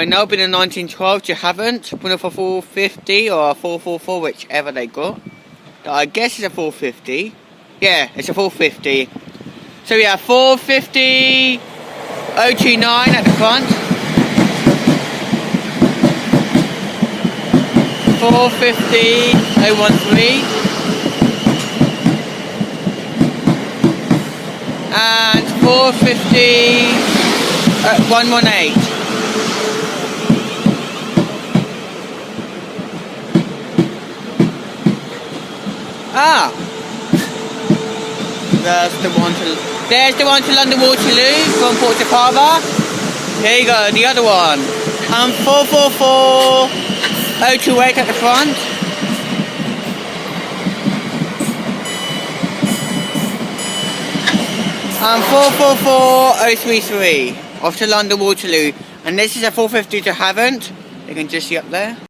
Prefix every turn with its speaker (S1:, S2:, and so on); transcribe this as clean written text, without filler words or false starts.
S1: Now been in 1912 to Havant, one for 450 or a 444, whichever they got. I guess it's a 450. Yeah, it's a 450. So we have 450 029 at the front. 450 013. And 450 118. There's the one to London Waterloo from Port to Harbour. There you go, the other one. 444 028 at the front. And 444 033 off to London Waterloo. And this is a 450 to Havant. You can just see up there.